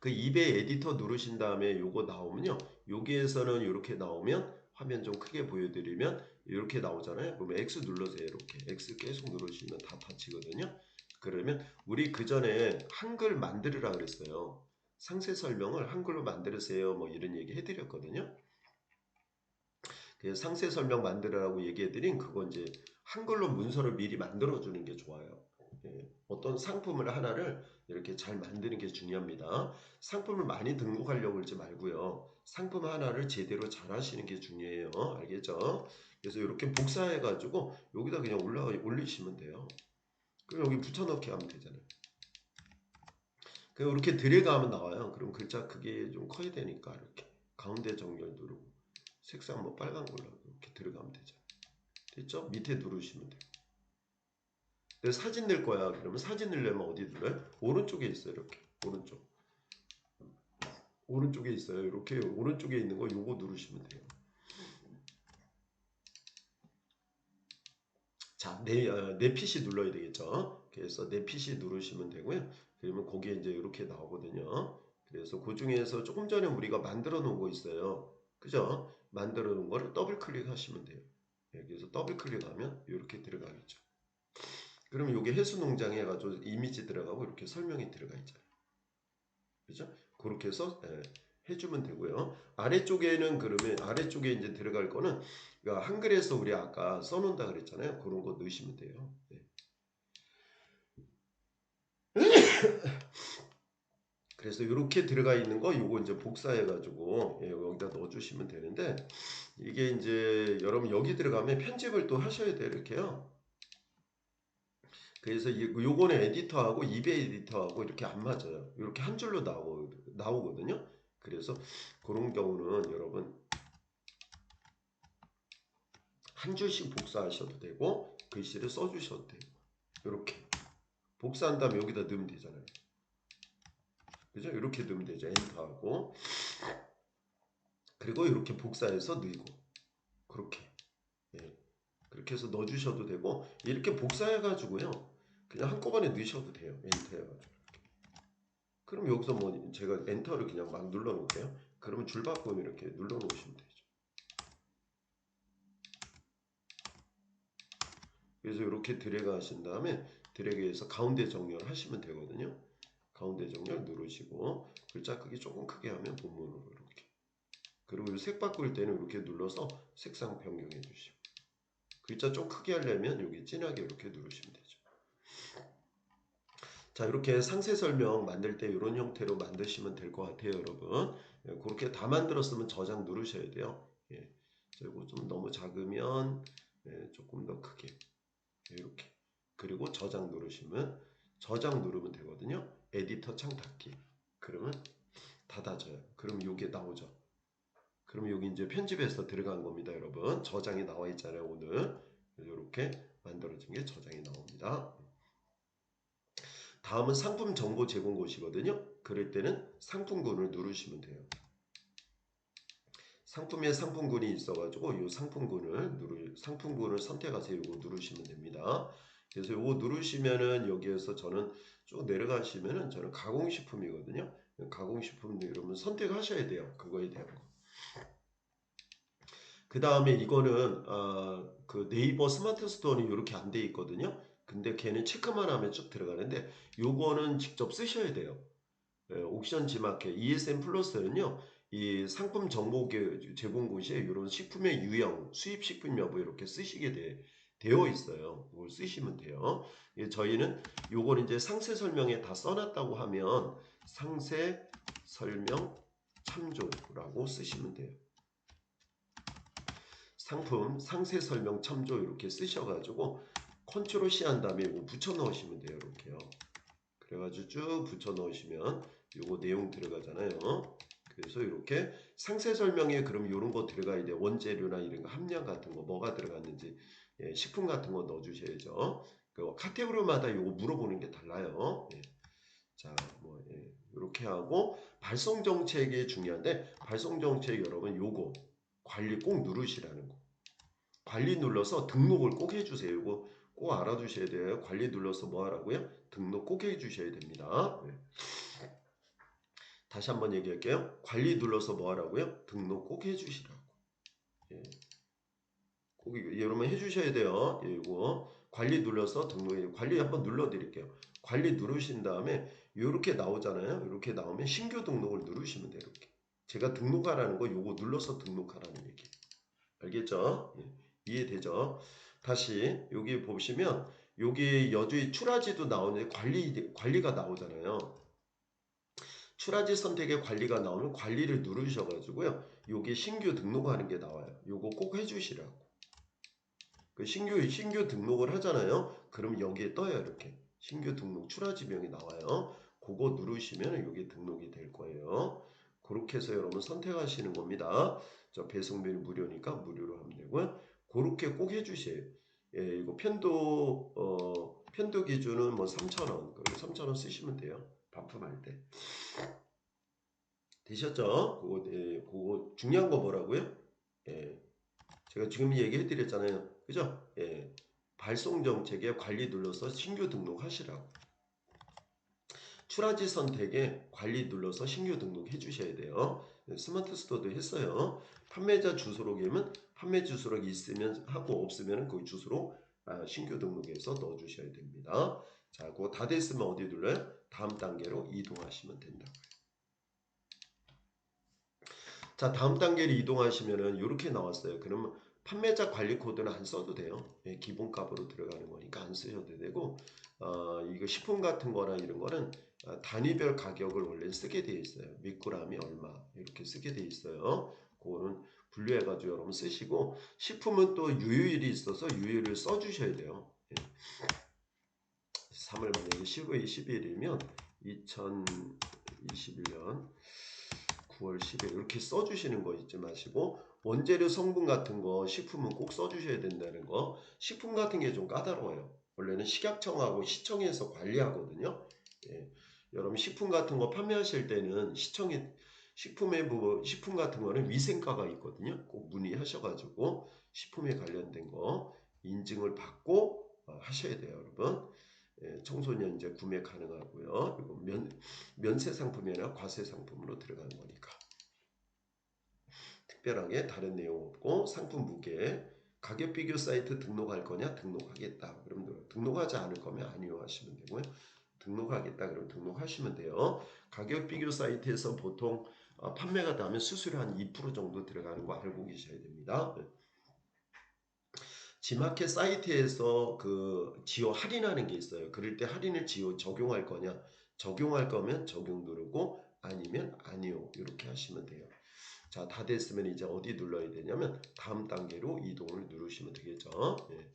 그 이베이 에디터 누르신 다음에 요거 나오면요, 여기에서는 이렇게 나오면 화면 좀 크게 보여드리면 이렇게 나오잖아요. 그러면 X 눌러세요. 이렇게 X 계속 누르시면 다 닫히거든요. 그러면 우리 그 전에 한글 만들으라 그랬어요. 상세 설명을 한글로 만들으세요. 뭐 이런 얘기 해드렸거든요. 그래서 상세 설명 만들으라고 얘기해드린 그거 이제 한글로 문서를 미리 만들어주는 게 좋아요. 어떤 상품을 하나를 이렇게 잘 만드는 게 중요합니다. 상품을 많이 등록하려고 하지 말고요. 상품 하나를 제대로 잘 하시는 게 중요해요. 알겠죠? 그래서 이렇게 복사해가지고 여기다 그냥 올리시면 돼요. 그럼 여기 붙여넣기 하면 되잖아요. 이렇게 드래그하면 나와요. 그럼 글자 크기 좀 커야 되니까 이렇게 가운데 정렬 누르고 색상 뭐 빨간 걸로 이렇게 들어가면 되죠. 됐죠? 밑에 누르시면 돼요. 내 사진 낼 거야. 그러면 사진 넣으려면 어디 눌러요? 오른쪽에 있어요. 이렇게 오른쪽. 오른쪽에 있어요. 이렇게 오른쪽에 있는 거 요거 누르시면 돼요. 자, 내 PC 눌러야 되겠죠. 그래서 내 PC 누르시면 되고요. 그러면 거기에 이제 이렇게 나오거든요. 그래서 그 중에서 조금 전에 우리가 만들어 놓은 거 있어요. 그죠? 만들어 놓은 거를 더블 클릭하시면 돼요. 그래서 더블 클릭하면 이렇게 들어가겠죠. 그러면 이게 해수농장 해가지고 이미지 들어가고 이렇게 설명이 들어가 있잖아요. 그죠? 그렇게 해서 해주면 되고요. 아래쪽에는 그러면 아래쪽에 이제 들어갈 거는 그러니까 한글에서 우리 아까 써놓는다 그랬잖아요. 그런 거 넣으시면 돼요. 그래서 이렇게 들어가 있는 거 요거 이제 복사해 가지고 여기다 넣어 주시면 되는데, 이게 이제 여러분 여기 들어가면 편집을 또 하셔야 돼요. 이렇게요. 그래서 요거는 에디터하고 이베이 에디터하고 이렇게 안 맞아요. 이렇게 한 줄로 나오거든요. 그래서 그런 경우는 여러분 한 줄씩 복사하셔도 되고 글씨를 써주셔도 돼요. 이렇게 복사한 다음에 여기다 넣으면 되잖아요. 그죠? 이렇게 넣으면 되죠. 엔터하고. 그리고 이렇게 복사해서 넣고 그렇게, 예, 그렇게 해서 넣어주셔도 되고, 이렇게 복사해가지고요 그냥 한꺼번에 넣으셔도 돼요. 엔터 해가지고. 그럼 여기서 뭐 제가 엔터를 그냥 막 눌러 놓을게요. 그러면 줄바꿈 이렇게 눌러 놓으시면 되죠. 그래서 이렇게 드래그 하신 다음에 드래그해서 가운데 정렬 하시면 되거든요. 가운데 정렬 누르시고 글자 크기 조금 크게 하면 본문으로 이렇게. 그리고 색 바꿀 때는 이렇게 눌러서 색상 변경해 주시고, 글자 좀 크게 하려면 여기 진하게 이렇게 누르시면 되죠. 자, 이렇게 상세 설명 만들 때 이런 형태로 만드시면 될 것 같아요, 여러분. 그렇게 다 만들었으면 저장 누르셔야 돼요. 예. 그리고 좀 너무 작으면 조금 더 크게 이렇게. 그리고 저장 누르면 되거든요. 에디터 창 닫기. 그러면 닫아져요. 그럼 이게 나오죠. 그럼 여기 이제 편집해서 들어간 겁니다, 여러분. 저장이 나와 있잖아요, 오늘. 이렇게 만들어진 게 저장이 나옵니다. 다음은 상품 정보 제공 곳이거든요. 그럴 때는 상품군을 누르시면 돼요. 상품에 상품군이 있어가지고 이 상품군을 선택하세요. 이거 누르시면 됩니다. 그래서 이거 누르시면은 여기에서 저는 쭉 내려가시면은 저는 가공식품이거든요. 가공식품 이러면 선택하셔야 돼요. 그거에 대한 거. 그 다음에 이거는 그 네이버 스마트 스토어는 이렇게 안 돼 있거든요. 근데 걔는 체크만 하면 쭉 들어가는데 요거는 직접 쓰셔야 돼요. 옥션 지마켓 ESN 플러스는요, 이 상품 정보 제공고시에 이런 식품의 유형, 수입 식품 여부 이렇게 쓰시게 되어 있어요. 이걸 쓰시면 돼요. 저희는 요걸 이제 상세 설명에 다 써놨다고 하면 상세 설명 참조라고 쓰시면 돼요. 상품 상세 설명 참조 이렇게 쓰셔가지고 컨트롤 C 한 다음에 이거 붙여 넣으시면 돼요. 이렇게요. 그래가지고 쭉 붙여 넣으시면 요거 내용 들어가잖아요. 그래서 이렇게 상세 설명에 그럼 이런 거 들어가야 돼. 원재료나 이런 거 함량 같은 거 뭐가 들어갔는지, 식품 같은 거 넣어주셔야죠. 그 카테고리마다 요거 물어보는 게 달라요. 자, 뭐 이렇게 하고 발송 정책이 중요한데, 발송 정책 여러분 요거 관리 꼭 누르시라는 거. 관리 눌러서 등록을 꼭 해주세요. 이거 꼭 알아두셔야 돼요. 관리 눌러서 뭐 하라고요? 등록 꼭 해주셔야 됩니다. 다시 한번 얘기할게요. 관리 눌러서 뭐 하라고요? 등록 꼭 해주시라고. 예. 꼭 여러분 해주셔야 돼요. 이거 관리 눌러서 등록해. 관리 한번 눌러드릴게요. 관리 누르신 다음에 이렇게 나오잖아요. 이렇게 나오면 신규 등록을 누르시면 돼요. 이렇게. 제가 등록하라는 거 요거 눌러서 등록하라는 얘기. 알겠죠? 이해되죠? 다시 여기 보시면 여기 여주의 출하지도 나오는데 관리가 나오잖아요. 출하지 선택에 관리가 나오면 관리를 누르셔가지고요. 여기 신규 등록하는 게 나와요. 요거 꼭 해주시라고. 그 신규 등록을 하잖아요. 그럼 여기에 떠요. 이렇게 신규 등록 출하지명이 나와요. 그거 누르시면 여기 등록이 될 거예요. 그렇게 해서 여러분 선택하시는 겁니다. 저 배송비는 무료니까 무료로 하면 되고요. 그렇게 꼭 해주세요. 이거 편도 기준은 뭐 3,000원, 3,000원 쓰시면 돼요. 반품할 때. 되셨죠? 그거 중요한 거 뭐라고요? 예, 제가 지금 얘기해 드렸잖아요. 그죠? 발송 정책에 관리 눌러서 신규 등록하시라고. 출하지 선택에 관리 눌러서 신규 등록해 주셔야 돼요. 스마트 스토어도 했어요. 판매자 주소록이면 판매 주소록 있으면 하고 없으면 그 주소로 신규 등록해서 넣어 주셔야 됩니다. 자, 그거 다 됐으면 어디 눌러요? 다음 단계로 이동하시면 된다. 자, 다음 단계로 이동하시면은 이렇게 나왔어요. 그러면 판매자 관리 코드는 안 써도 돼요. 예, 기본값으로 들어가는 거니까 안 쓰셔도 되고, 이거 식품 같은 거나 이런 거는 단위별 가격을 원래 쓰게 돼 있어요. 몇 g이 얼마 이렇게 쓰게 돼 있어요. 그거는 분류해가지고 여러분 쓰시고, 식품은 또 유효일이 있어서 유효일을 써주셔야 돼요. 예. 3월 만약에 15일 10일이면 2021년 9월 10일 이렇게 써주시는 거 잊지 마시고, 원재료 성분 같은 거 식품은 꼭 써주셔야 된다는 거. 식품 같은 게 좀 까다로워요. 원래는 식약청하고 시청에서 관리하거든요. 예. 여러분 식품 같은 거 판매하실 때는 시청에 식품 같은 거는 위생과가 있거든요. 꼭 문의하셔가지고 식품에 관련된 거 인증을 받고 하셔야 돼요, 여러분. 예, 청소년제 구매 가능하고요. 그리고 면세 상품이 아니라 과세 상품으로 들어가는 거니까. 특별하게 다른 내용 없고, 상품 무게, 가격 비교 사이트 등록할 거냐? 등록하겠다. 그럼 등록하지 않을 거면 아니요 하시면 되고요. 등록하겠다 그러면 등록하시면 돼요. 가격 비교 사이트에서 보통 판매가 되면 수수료 한 2% 정도 들어가는 거 알고 계셔야 됩니다. 지마켓 사이트에서 그 지호 할인하는 게 있어요. 그럴 때 할인을 지호 적용할 거냐? 적용할 거면 적용 누르고 아니면 아니요 이렇게 하시면 돼요. 자, 다 됐으면 이제 어디 눌러야 되냐면 다음 단계로 이동을 누르시면 되겠죠. 예.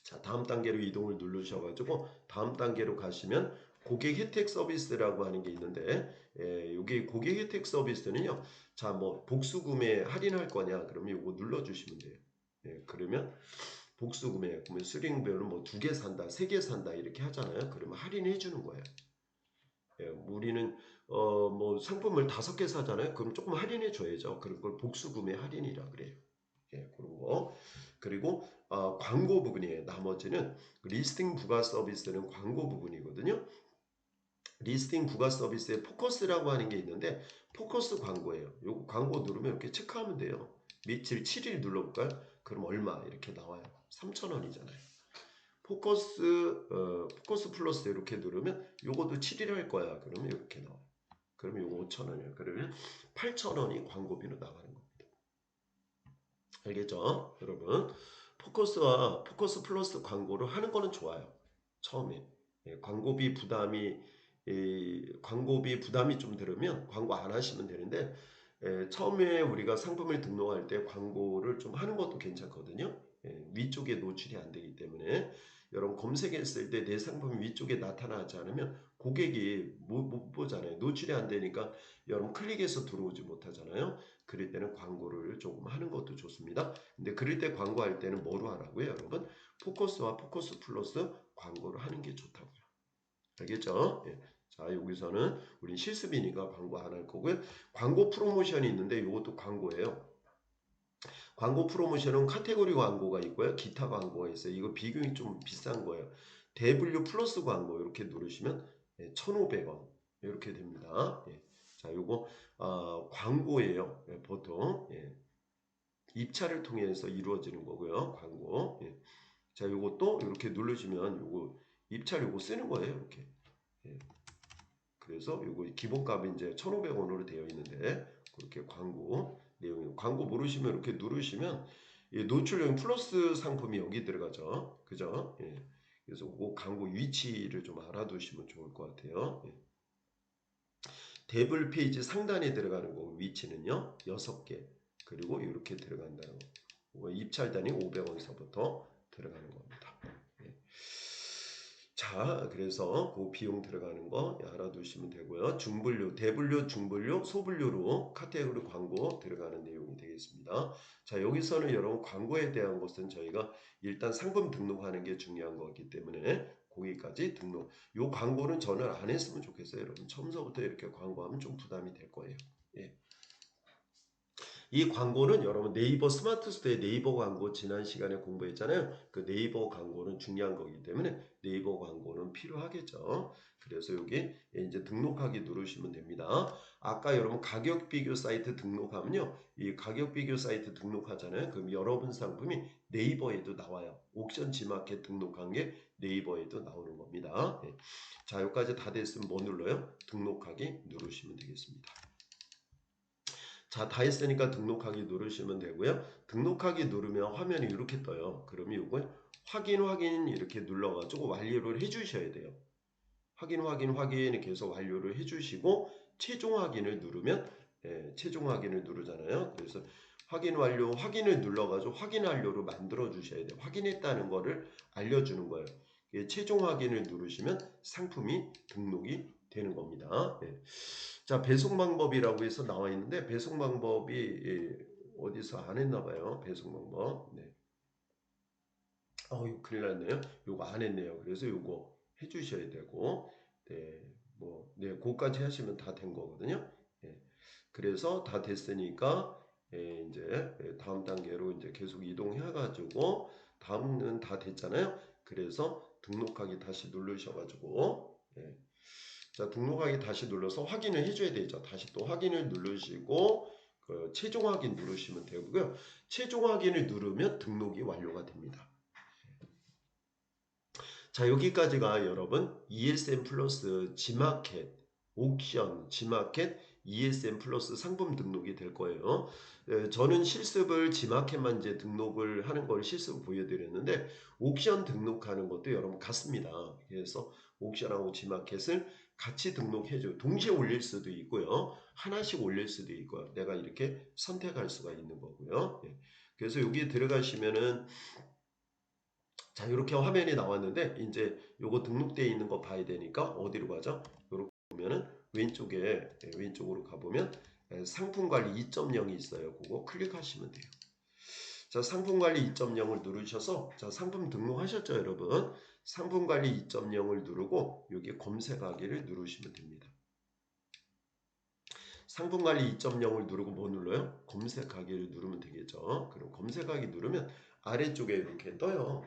자, 다음 단계로 이동을 누르셔가지고 다음 단계로 가시면 고객 혜택 서비스라고 하는 게 있는데, 여기 고객 혜택 서비스는요. 자, 뭐 복수 구매 할인할 거냐? 그러면 이거 눌러주시면 돼요. 예, 그러면 복수 구매, 그러면 수링별은 뭐 2개 산다, 3개 산다 이렇게 하잖아요. 그러면 할인해 주는 거예요. 예, 우리는 뭐 상품을 5개 사잖아요. 그럼 조금 할인해 줘야죠. 그런 걸 복수 구매 할인이라 그래요. 예, 그런 거. 그리고 광고 부분이에요. 나머지는 리스팅 부가 서비스는 광고 부분이거든요. 리스팅 부가 서비스에 포커스라고 하는 게 있는데 포커스 광고예요. 요거 광고 누르면 이렇게 체크하면 돼요. 며칠 7일 눌러볼까요? 그럼 얼마 이렇게 나와요. 3,000원이잖아요. 포커스 플러스 이렇게 누르면 요것도 7일 할 거야. 그러면 이렇게 나와요. 그러면 요거 5,000원이에요. 그러면 8,000원이 광고비로 나가는 겁니다. 알겠죠? 여러분 포커스 플러스 광고를 하는 거는 좋아요. 처음에 광고비 부담이 좀 들으면 광고 안 하시면 되는데, 처음에 우리가 상품을 등록할 때 광고를 좀 하는 것도 괜찮거든요. 위쪽에 노출이 안 되기 때문에 여러분 검색했을 때 내 상품이 위쪽에 나타나지 않으면 고객이 못 보잖아요. 노출이 안 되니까 여러분 클릭해서 들어오지 못하잖아요. 그럴 때는 광고를 조금 하는 것도 좋습니다. 근데 그럴 때 광고할 때는 뭐로 하라고요, 여러분? 포커스와 포커스 플러스 광고를 하는 게 좋다고요. 알겠죠? 예. 자, 여기서는 우리 실습이니까 광고 안 할 거고요. 광고 프로모션이 있는데 이것도 광고예요. 광고 프로모션은 카테고리 광고가 있고요. 기타 광고가 있어요. 이거 비용이 좀 비싼 거예요. 대분류 플러스 광고 이렇게 누르시면 1,500원 이렇게 됩니다. 예. 자, 요거 광고예요. 예, 보통 입찰을 통해서 이루어지는 거고요. 광고. 예. 자, 요것도 이렇게 누르시면 요거 입찰 요거 쓰는 거예요. 이렇게. 예. 그래서 요거 기본값이 이제 1,500원으로 되어 있는데 그렇게 광고 내용이 광고 모르시면 이렇게 누르시면 노출형 플러스 상품이 여기 들어가죠. 그죠? 예. 그래서 그 광고 위치를 좀 알아두시면 좋을 것 같아요. 예. 대불 페이지 상단에 들어가는 거 위치는요. 6개. 그리고 이렇게 들어간다는 거. 입찰단이 500원서부터 들어가는 겁니다. 예. 자, 그래서 그 비용 들어가는 거 알아두시면 되고요. 중분류, 대분류, 중분류, 소분류로 카테고리 광고 들어가는 내용이 되겠습니다. 자, 여기서는 여러분 광고에 대한 것은 저희가 일단 상품 등록하는 게 중요한 거기 때문에 거기까지 등록. 요 광고는 저는 안 했으면 좋겠어요. 여러분 처음서부터 이렇게 광고하면 좀 부담이 될 거예요. 예. 이 광고는 여러분 네이버 스마트 스토어의 네이버 광고 지난 시간에 공부했잖아요. 그 네이버 광고는 중요한 거기 때문에 네이버 광고는 필요하겠죠. 그래서 여기 이제 등록하기 누르시면 됩니다. 아까 여러분 가격 비교 사이트 등록하면요. 이 가격 비교 사이트 등록하잖아요. 그럼 여러분 상품이 네이버에도 나와요. 옥션 지마켓 등록한 게 네이버에도 나오는 겁니다. 자, 여기까지 다 됐으면 뭐 눌러요? 등록하기 누르시면 되겠습니다. 자, 다 했으니까 등록하기 누르시면 되고요. 등록하기 누르면 화면이 이렇게 떠요. 그러면 이걸 확인 이렇게 눌러가지고 완료를 해주셔야 돼요. 확인 계속 완료를 해주시고 최종 확인을 누르면 최종 확인을 누르잖아요. 그래서 확인 완료 확인을 눌러가지고 확인 완료로 만들어 주셔야 돼요. 확인했다는 거를 알려주는 거예요. 최종 확인을 누르시면 상품이 등록이 되는 겁니다. 자, 배송 방법이라고 해서 나와 있는데 배송 방법이 어디서 안 했나 봐요. 배송 방법. 네. 큰일 났네요. 요거 안 했네요. 그래서 요거 해주셔야 되고, 네, 그거까지 하시면 다 된 거거든요. 예, 그래서 다 됐으니까, 이제 다음 단계로 이제 계속 이동해가지고, 다음은 다 됐잖아요. 그래서 등록하기 다시 누르셔가지고, 자, 등록하기 다시 눌러서 확인을 해줘야 되죠. 다시 또 확인을 누르시고, 그 최종 확인 누르시면 되고요. 최종 확인을 누르면 등록이 완료가 됩니다. 자, 여기까지가 여러분 ESM 플러스 G마켓, 옥션, G마켓, ESM 플러스 상품 등록이 될 거예요. 저는 실습을 G마켓만 이제 등록을 하는 걸 실습 보여드렸는데 옥션 등록하는 것도 여러분 같습니다. 그래서 옥션하고 G마켓을 같이 등록해줘. 동시에 올릴 수도 있고요. 하나씩 올릴 수도 있고요. 내가 이렇게 선택할 수가 있는 거고요. 그래서 여기 들어가시면은 자, 이렇게 화면이 나왔는데 이제 요거 등록되어 있는 거 봐야 되니까 어디로 가죠? 이렇게 보면은 왼쪽으로 가보면 상품 관리 2.0이 있어요. 그거 클릭하시면 돼요. 자, 상품 관리 2.0을 누르셔서 자, 상품 등록하셨죠, 여러분? 상품 관리 2.0을 누르고 여기 검색하기를 누르시면 됩니다. 상품 관리 2.0을 누르고 뭐 눌러요? 검색하기를 누르면 되겠죠. 그럼 검색하기 누르면 아래쪽에 이렇게 떠요.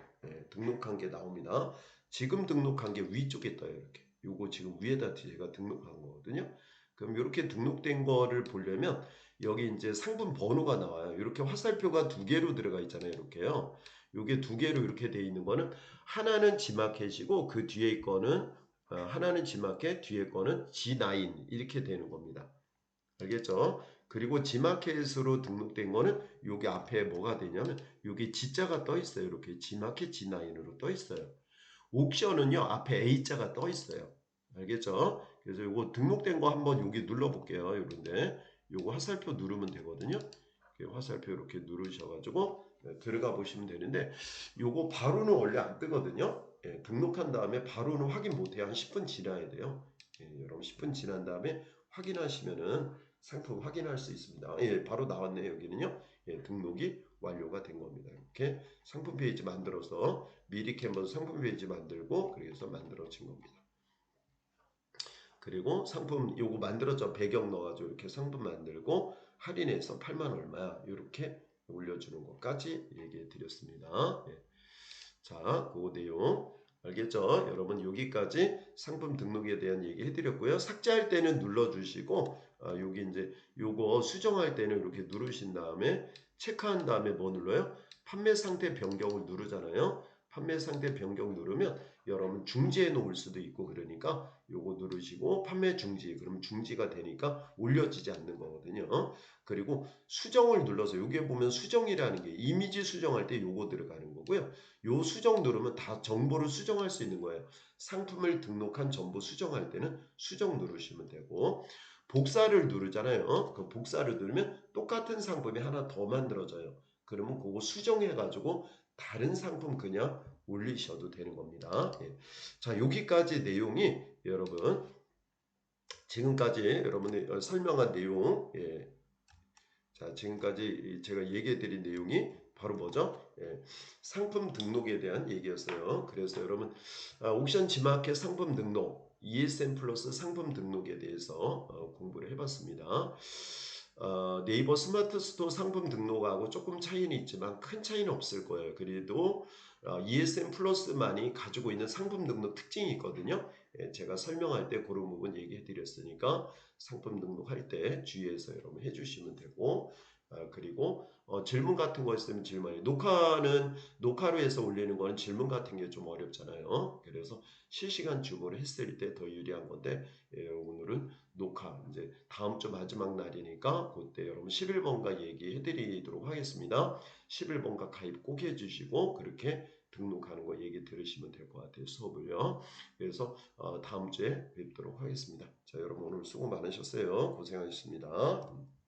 등록한 게 나옵니다. 지금 등록한 게 위쪽에 떠요. 이렇게. 요거 지금 위에다 제가 등록한 거거든요. 그럼 이렇게 등록된 거를 보려면 여기 이제 상품 번호가 나와요. 이렇게 화살표가 두 개로 들어가 있잖아요. 이렇게요. 요게 두 개로 이렇게 돼 있는 거는 하나는 G마켓이고 그 뒤에 거는 하나는 G마켓, 뒤에 거는 G9 이렇게 되는 겁니다. 알겠죠? 그리고 G마켓으로 등록된 거는 여기 앞에 뭐가 되냐면 여기 G자가 떠 있어요. 이렇게 G마켓 G9으로 떠 있어요. 옥션은요 앞에 A자가 떠 있어요. 알겠죠? 그래서 요거 등록된 거 한번 여기 눌러 볼게요. 요런데 요거 화살표 누르면 되거든요. 화살표 이렇게 누르셔가지고 들어가 보시면 되는데 요거 바로는 원래 안 뜨거든요. 등록한 다음에 바로는 확인 못해요. 한 10분 지나야 돼요. 여러분 10분 지난 다음에 확인하시면은 상품 확인할 수 있습니다. 바로 나왔네요. 여기는요. 등록이 완료가 된 겁니다. 이렇게 상품 페이지 만들어서 미리 캔버스 상품 페이지 만들고 그래서 만들어진 겁니다. 그리고 상품 요거 만들었죠. 배경 넣어가지고 이렇게 상품 만들고 할인해서 8만 얼마야 이렇게 올려주는 것까지 얘기해 드렸습니다. 자, 그 내용 알겠죠? 여러분 여기까지 상품 등록에 대한 얘기 해드렸고요. 삭제할 때는 눌러주시고 여기 이제 요거 수정할 때는 이렇게 누르신 다음에 체크한 다음에 뭐 눌러요? 판매 상태 변경을 누르잖아요. 판매 상태 변경 누르면 여러분 중지해 놓을 수도 있고 그러니까 요거 누르시고 판매 중지 그러면 중지가 되니까 올려지지 않는 거거든요. 그리고 수정을 눌러서 여기에 보면 수정이라는 게 이미지 수정할 때 요거 들어가는 거고요. 요 수정 누르면 다 정보를 수정할 수 있는 거예요. 상품을 등록한 정보 수정할 때는 수정 누르시면 되고 복사를 누르잖아요. 그 복사를 누르면 똑같은 상품이 하나 더 만들어져요. 그러면 그거 수정해 가지고 다른 상품 그냥 올리셔도 되는 겁니다. 자, 여기까지 내용이 여러분 지금까지 여러분이 설명한 내용 자, 지금까지 제가 얘기해 드린 내용이 바로 뭐죠? 상품 등록에 대한 얘기였어요. 그래서 여러분 옥션 G마켓 상품 등록 ESM 플러스 상품 등록에 대해서 공부를 해봤습니다. 네이버 스마트 스토어 상품 등록하고 조금 차이는 있지만 큰 차이는 없을 거예요. 그래도 ESM 플러스만이 가지고 있는 상품 등록 특징이 있거든요. 제가 설명할 때 그런 부분 얘기해 드렸으니까 상품 등록할 때 주의해서 여러분 해주시면 되고 그리고 질문 같은 거 있으면 질문해. 녹화로 해서 올리는 거는 질문 같은 게 좀 어렵잖아요. 그래서 실시간 주보를 했을 때 더 유리한 건데 오늘은 녹화 이제 다음 주 마지막 날이니까 그때 여러분 11번가 얘기해 드리도록 하겠습니다. 11번가 가입 꼭 해주시고 그렇게 등록하는 거 얘기 들으시면 될 것 같아요. 수업을요. 그래서 다음 주에 뵙도록 하겠습니다. 자, 여러분 오늘 수고 많으셨어요. 고생하셨습니다.